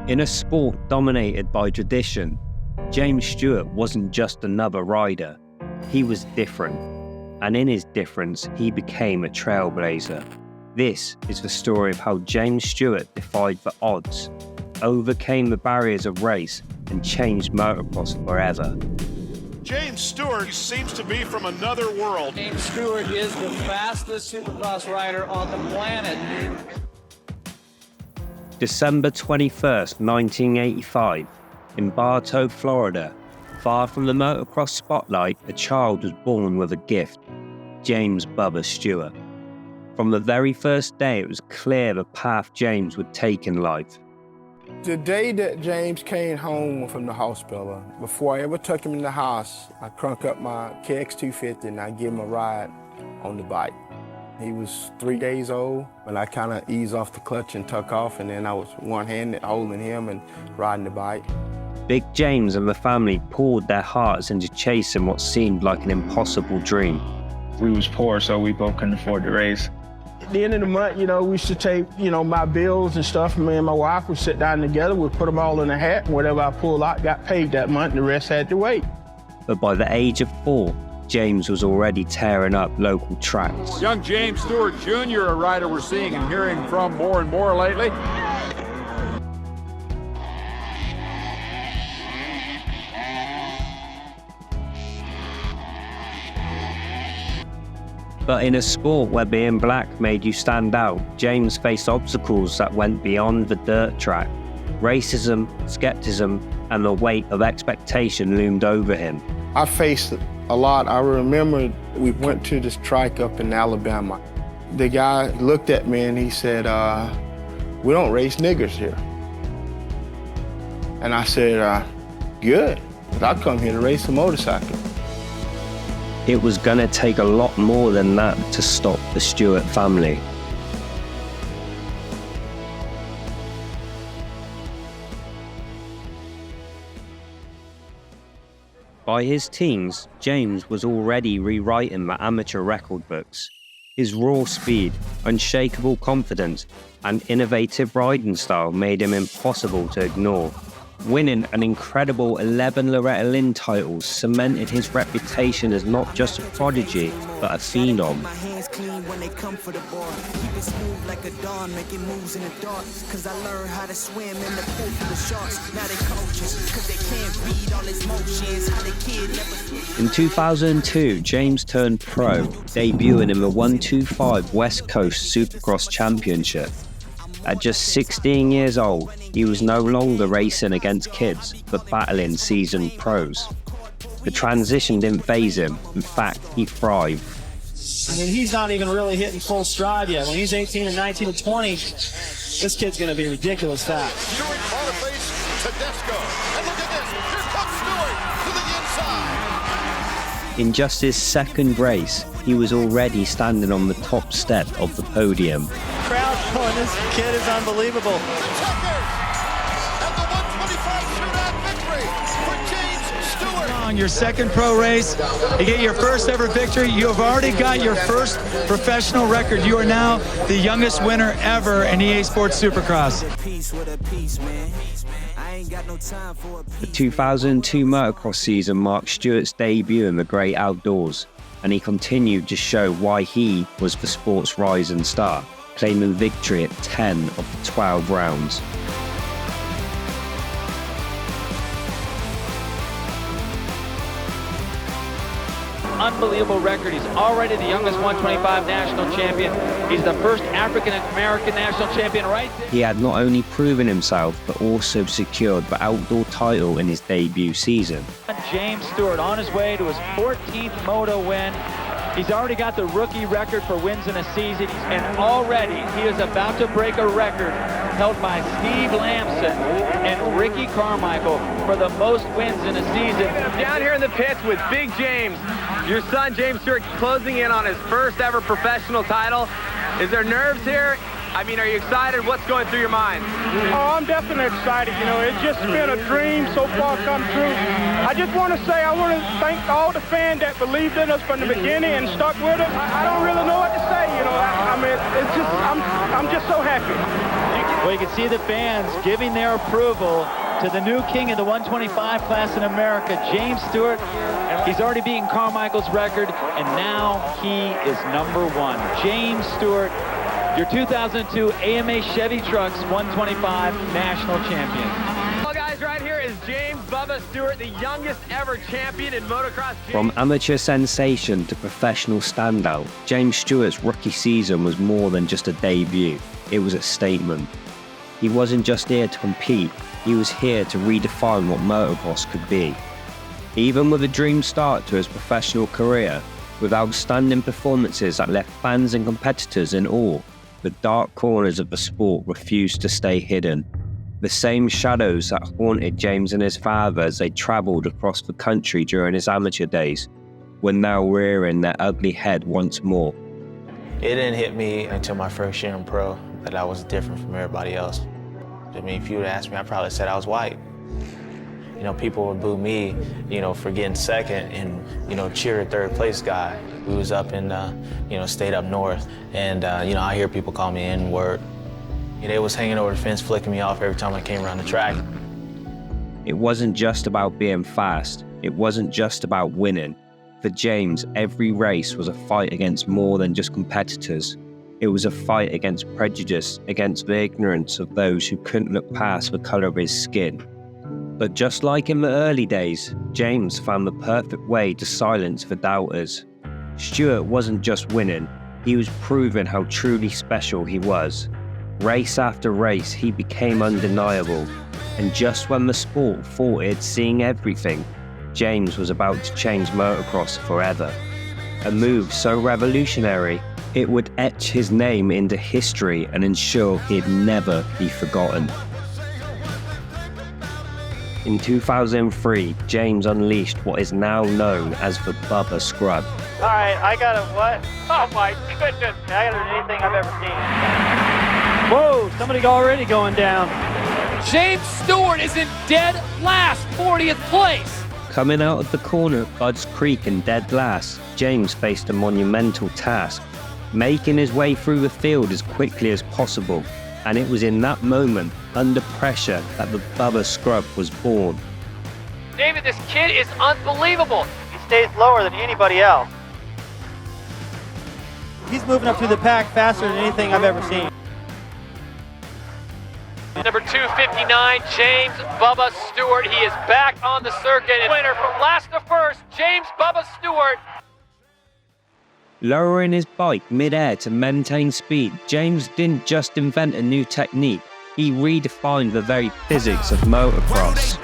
In a sport dominated by tradition, James Stewart wasn't just another rider. He was different, and in his difference, he became a trailblazer. This is the story of how James Stewart defied the odds, overcame the barriers of race, and changed motocross forever. James Stewart seems to be from another world. James Stewart is the fastest Supercross rider on the planet. December 21st, 1985, in Bartow, Florida, far from the motocross spotlight, a child was born with a gift, James Bubba Stewart. From the very first day, it was clear the path James would take in life. The day that James came home from the hospital, before I ever took him in the house, I crunk up my KX250 and I give him a ride on the bike. He was 3 days old, and I kind of eased off the clutch and took off, and then I was one-handed holding him and riding the bike. Big James and the family poured their hearts into chasing what seemed like an impossible dream. We was poor, so we both couldn't afford to race. At the end of the month, we used to take, my bills and stuff, and me and my wife would sit down together, we'd put them all in a hat, and whatever I pulled out got paid that month, and the rest had to wait. But by the age of 4, James was already tearing up local tracks. Young James Stewart Jr., a rider we're seeing and hearing from more and more lately. But in a sport where being black made you stand out, James faced obstacles that went beyond the dirt track. Racism, skepticism, and the weight of expectation loomed over him. I faced a lot. I remember we went to this track up in Alabama. The guy looked at me and he said, we don't race niggers here. And I said, good, but I come here to race a motorcycle. It was gonna take a lot more than that to stop the Stewart family. By his teens, James was already rewriting the amateur record books. His raw speed, unshakable confidence, and innovative riding style made him impossible to ignore. Winning an incredible 11 Loretta Lynn titles cemented his reputation as not just a prodigy, but a phenom. In 2002, James turned pro, debuting in the 125 West Coast Supercross Championship. At just 16 years old, he was no longer racing against kids, but battling seasoned pros. The transition didn't faze him. In fact, he thrived. I mean, he's not even really hitting full stride yet. When he's 18 and 19 and 20, this kid's going to be ridiculous fast. Stewart on a face to Desco. And look at this. Here comes Stewart to the inside. In just his second race, he was already standing on the top step of the podium. Crowd going, this kid is unbelievable. The checkers and the 125 shootout victory for James Stewart. On your second pro race, you get your first ever victory. You have already got your first professional record. You are now the youngest winner ever in EA Sports Supercross. The 2002 motocross season marked Stewart's debut in the great outdoors, and he continued to show why he was the sport's rising star, claiming victory at 10 of the 12 rounds. Unbelievable record. He's already the youngest 125 national champion. He's the first African-American national champion right there. He had not only proven himself, but also secured the outdoor title in his debut season. James Stewart on his way to his 14th moto win. He's already got the rookie record for wins in a season, and already he is about to break a record held by Steve Lamson and Ricky Carmichael for the most wins in a season. Down here in the pits with Big James, your son James Stewart closing in on his first ever professional title. Is there nerves here? I mean, are you excited? What's going through your mind? Oh, I'm definitely excited. It's just been a dream so far come true. I just want to say I want to thank all the fans that believed in us from the beginning and stuck with us. I don't really know what to say. I mean, it's just I'm just so happy. Well, you can see the fans giving their approval to the new king of the 125 class in America, James Stewart. He's already beaten Carmichael's record, and now he is #1. James Stewart, your 2002 AMA Chevy Trucks 125 national champion. Well, guys, right here is James Bubba Stewart, the youngest ever champion in motocross. From amateur sensation to professional standout, James Stewart's rookie season was more than just a debut. It was a statement. He wasn't just here to compete, he was here to redefine what motocross could be. Even with a dream start to his professional career, with outstanding performances that left fans and competitors in awe, the dark corners of the sport refused to stay hidden. The same shadows that haunted James and his father as they travelled across the country during his amateur days were now rearing their ugly head once more. It didn't hit me until my first year in pro that I was different from everybody else. I mean, if you would ask me, I probably said I was white. You know, people would boo me, you know, for getting second and, you know, cheer a third place guy. We was up in, you know, stayed up north, and, you know, I hear people call me N-word. They was hanging over the fence, flicking me off every time I came around the track. It wasn't just about being fast. It wasn't just about winning. For James, every race was a fight against more than just competitors. It was a fight against prejudice, against the ignorance of those who couldn't look past the colour of his skin. But just like in the early days, James found the perfect way to silence the doubters. Stewart wasn't just winning, he was proving how truly special he was. Race after race, he became undeniable. And just when the sport thought it had seen everything, James was about to change motocross forever. A move so revolutionary, it would etch his name into history and ensure he'd never be forgotten. In 2003, James unleashed what is now known as the Bubba Scrub. All right, I got a what? Oh my goodness. I got anything I've ever seen. Whoa, somebody already going down. James Stewart is in dead last, 40th place. Coming out of the corner at Budds Creek in dead last, James faced a monumental task, making his way through the field as quickly as possible. And it was in that moment, under pressure, that the Bubba Scrub was born. David, this kid is unbelievable. He stays lower than anybody else. He's moving up through the pack faster than anything I've ever seen. Number 259, James Bubba Stewart. He is back on the circuit. And winner from last to first, James Bubba Stewart. Lowering his bike mid-air to maintain speed, James didn't just invent a new technique, he redefined the very physics of motocross.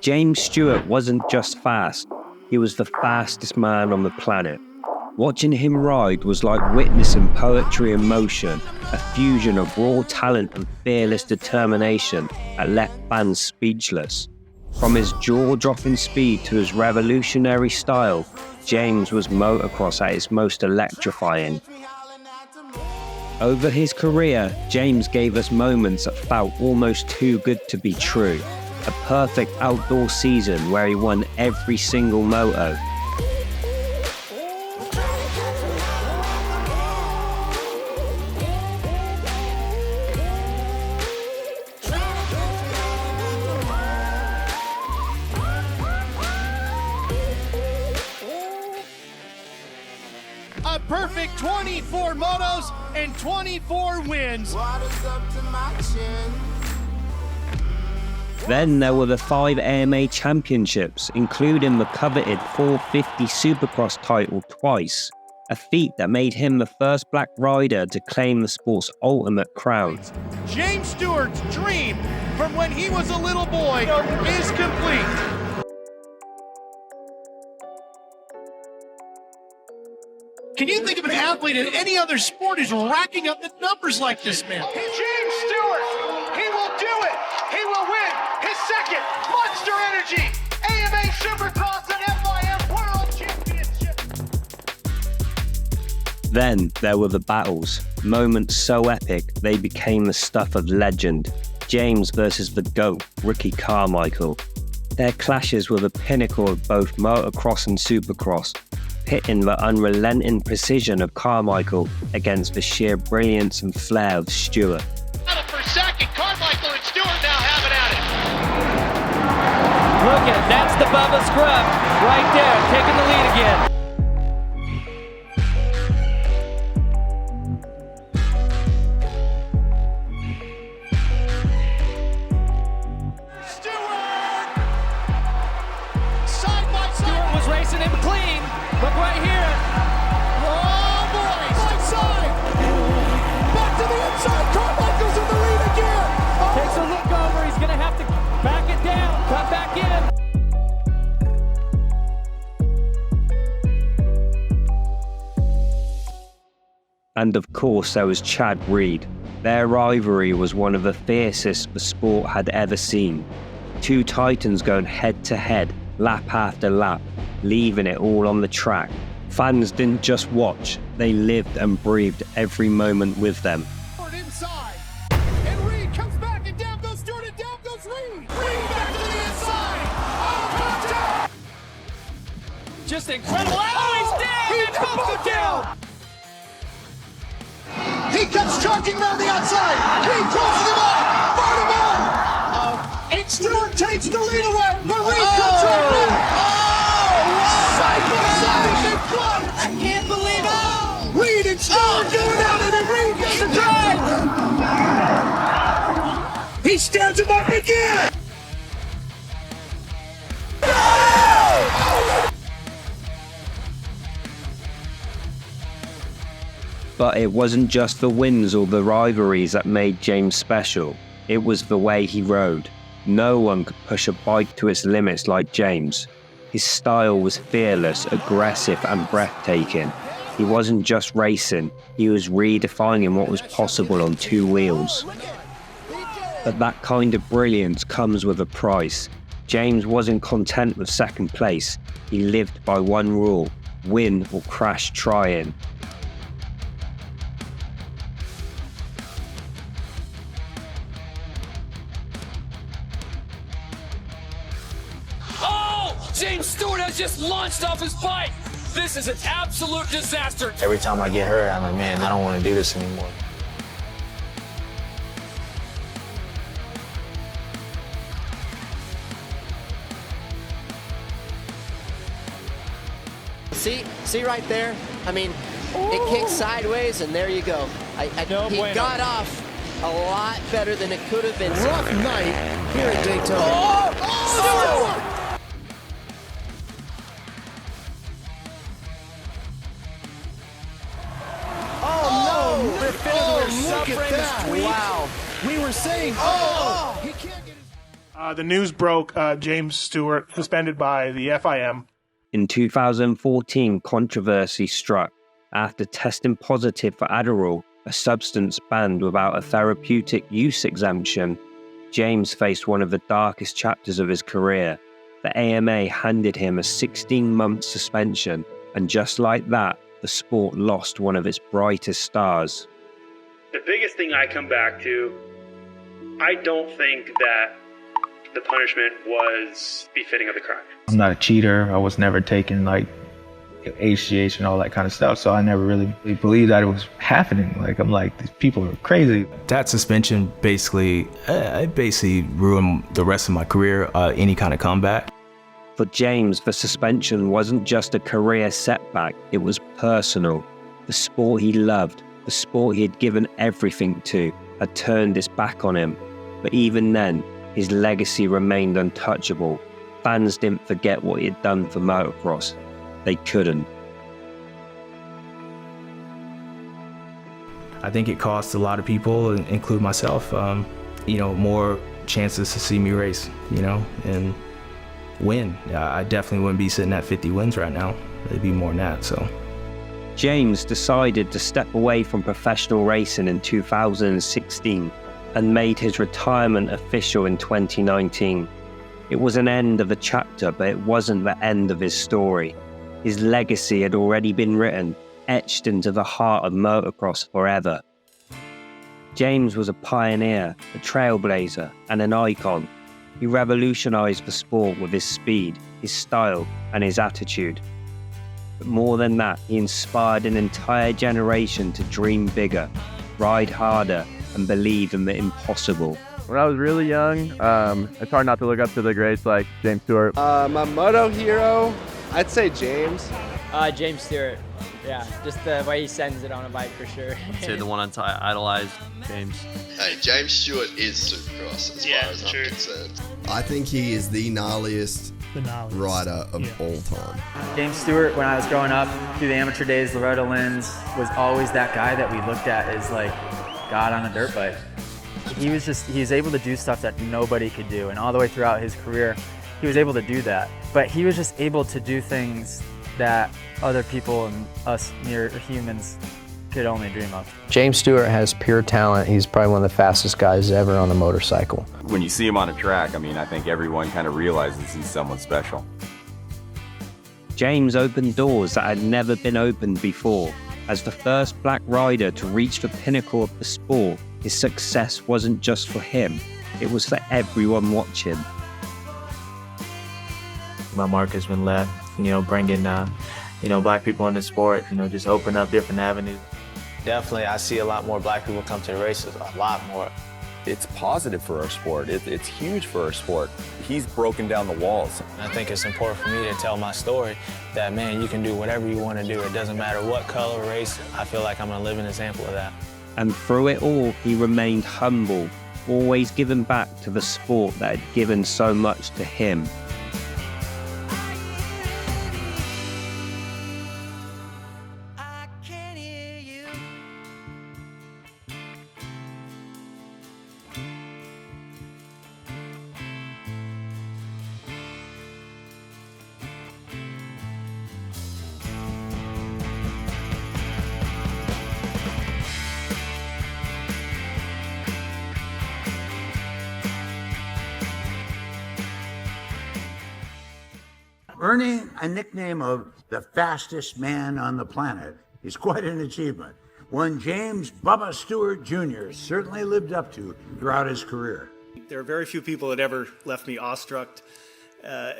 James Stewart wasn't just fast, he was the fastest man on the planet. Watching him ride was like witnessing poetry in motion, a fusion of raw talent and fearless determination that left fans speechless. From his jaw-dropping speed to his revolutionary style, James was motocross at its most electrifying. Over his career, James gave us moments that felt almost too good to be true. A perfect outdoor season where he won every single moto. A perfect 24 motos and 24 wins. Then there were the 5 AMA championships, including the coveted 450 Supercross title twice, a feat that made him the first black rider to claim the sport's ultimate crown. James Stewart's dream from when he was a little boy is complete. Can you think of an athlete in any other sport who's racking up the numbers like this man? James Stewart, he will do it. He will win his second Monster Energy AMA Supercross and FIM World Championship. Then there were the battles, moments so epic they became the stuff of legend. James versus the GOAT, Ricky Carmichael. Their clashes were the pinnacle of both motocross and supercross, pitting the unrelenting precision of Carmichael against the sheer brilliance and flair of Stewart. Battle for second, Carmichael and Stewart now have it at it. Look at, that's the Bubba Scrub right there, taking the lead again. Racing him clean. Look right here. Oh boy, right side. Back to the inside. Carmichael's in the lead again. Oh. Takes a look over. He's going to have to back it down. Come back in. And of course there was Chad Reed. Their rivalry was one of the fiercest the sport had ever seen. Two titans going head to head, lap after lap, leaving it all on the track. Fans didn't just watch, they lived and breathed every moment with them. Inside. And Reed comes back and down goes Stewart and down goes Reed. Reed back to the inside. Oh, contact. Just incredible. Oh, he's down. He both go down. He comes charging around the outside. Reed crosses him off. Fired him out. And Stewart takes the lead away. But Reed comes right back. Side by side in front. I can't believe it. Reed and Stewart going at it, and Reed gets the drive. He stands him up again. But it wasn't just the wins or the rivalries that made James special. It was the way he rode. No one could push a bike to its limits like James. His style was fearless, aggressive, and breathtaking. He wasn't just racing, he was redefining what was possible on two wheels. But that kind of brilliance comes with a price. James wasn't content with second place. He lived by one rule: win or crash trying. James Stewart has just launched off his bike. This is an absolute disaster. Every time I get hurt, I'm like, man, I don't want to do this anymore. See right there? I mean, it kicks sideways, and there you go. He got off a lot better than it could have been. Rough night here at Daytona. Stewart! Look at that. Wow. We were saying, he can't get his... The news broke James Stewart suspended by the FIM. In 2014, controversy struck after testing positive for Adderall, a substance banned without a therapeutic use exemption. James faced one of the darkest chapters of his career. The AMA handed him a 16-month suspension, and just like that, the sport lost one of its brightest stars. The biggest thing I come back to, I don't think that the punishment was befitting of the crime. I'm not a cheater. I was never taking like HGH and all that kind of stuff, so I never really believed that it was happening. Like, I'm like, these people are crazy. That suspension basically ruined the rest of my career, any kind of comeback. For James, the suspension wasn't just a career setback, it was personal. The sport he loved, the sport he had given everything to, had turned its back on him. But even then, his legacy remained untouchable. Fans didn't forget what he had done for motocross. They couldn't. I think it cost a lot of people, including myself, more chances to see me race, and win. I definitely wouldn't be sitting at 50 wins right now. It'd be more than that, so. James decided to step away from professional racing in 2016. and made his retirement official in 2019. It was an end of a chapter, but it wasn't the end of his story. His legacy had already been written, etched into the heart of motocross forever. James was a pioneer, a trailblazer, and an icon. He revolutionized the sport with his speed, his style, and his attitude. But more than that, he inspired an entire generation to dream bigger, ride harder, and believe in the impossible. When I was really young, it's hard not to look up to the greats like James Stewart. My moto hero, I'd say James. James Stewart. Yeah, just the way he sends it on a bike for sure. I'd say the one I idolize, James. Hey, James Stewart is Supercross as far as I'm concerned. I think he is the gnarliest rider of all time. James Stewart, when I was growing up through the amateur days, Loretta Lynn's, was always that guy that we looked at as like God on a dirt bike. He was able to do stuff that nobody could do, and all the way throughout his career, he was able to do that. But he was just able to do things that other people and us mere humans could only dream of. James Stewart has pure talent. He's probably one of the fastest guys ever on a motorcycle. When you see him on a track, I mean, I think everyone kind of realizes he's someone special. James opened doors that had never been opened before. As the first black rider to reach the pinnacle of the sport, his success wasn't just for him, it was for everyone watching. My mark has been left, bringing, black people in the sport, just open up different avenues. Definitely, I see a lot more black people come to the races, a lot more. It's positive for our sport. It's huge for our sport. He's broken down the walls. I think it's important for me to tell my story that, man, you can do whatever you want to do. It doesn't matter what color, race. I feel like I'm a living example of that. And through it all, he remained humble, always giving back to the sport that had given so much to him. Earning a nickname of the fastest man on the planet is quite an achievement, one James Bubba Stewart Jr. certainly lived up to throughout his career. There are very few people that ever left me awestruck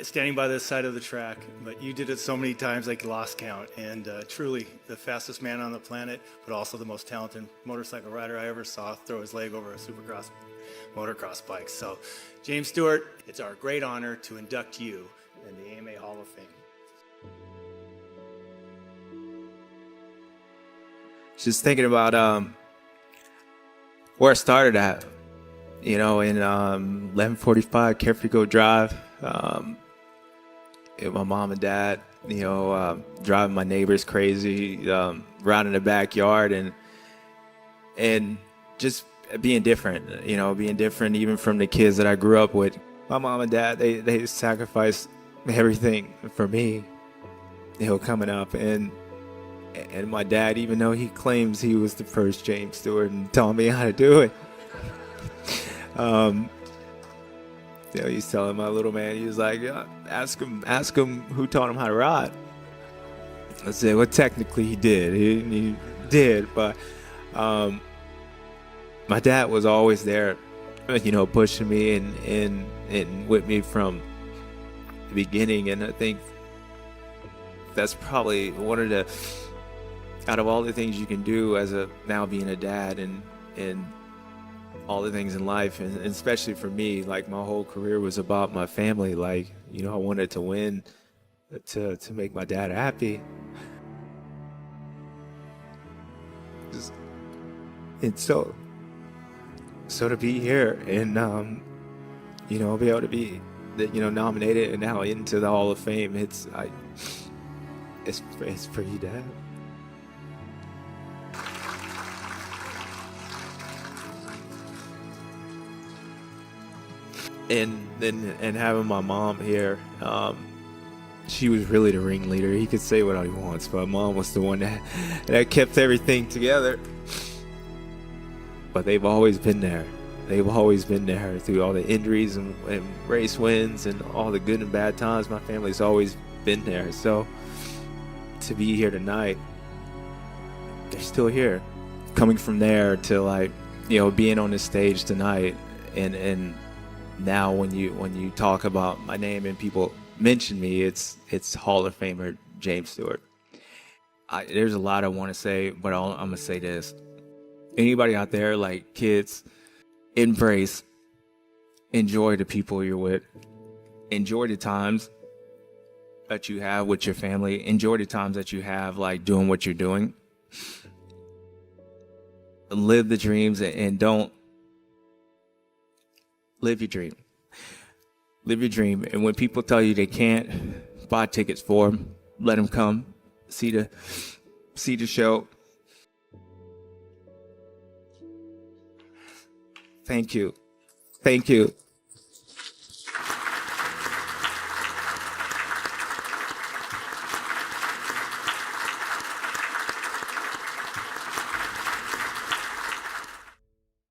standing by this side of the track, but you did it so many times I lost count, and truly the fastest man on the planet, but also the most talented motorcycle rider I ever saw throw his leg over a Supercross motocross bike. So, James Stewart, it's our great honor to induct you in the AMA Hall of Fame. Just thinking about where I started at, in 1145 Carefree Go Drive, with my mom and dad, driving my neighbors crazy, around in the backyard, and just being different, being different even from the kids that I grew up with. My mom and dad, they sacrificed everything for me, coming up, and my dad, even though he claims he was the first James Stewart and taught me how to do it, he's telling my little man, he was like, ask him who taught him how to ride. I said, well, technically he did, he did, but my dad was always there, pushing me and with me from the beginning, and I think that's probably one of the, out of all the things you can do as now being a dad and all the things in life, and especially for me, like my whole career was about my family. Like, I wanted to win to make my dad happy. And so to be here and be able to be nominated and now into the Hall of Fame, it's for you, Dad. And having my mom here, she was really the ringleader. He could say what he wants, but Mom was the one that kept everything together. But they've always been there. They've always been there through all the injuries and race wins and all the good and bad times. My family's always been there. So to be here tonight, they're still here. Coming from there to, like, you know, being on this stage tonight, and now when you talk about my name and people mention me, it's Hall of Famer James Stewart. There's a lot I want to say, but I'm gonna say this: anybody out there, like, kids, embrace, enjoy the people you're with, enjoy the times that you have with your family, enjoy the times that you have, like, doing what you're doing. Live the dreams, and don't live your dream. Live your dream. And when people tell you they can't, buy tickets for them. Let them come. See the show. Thank you. Thank you.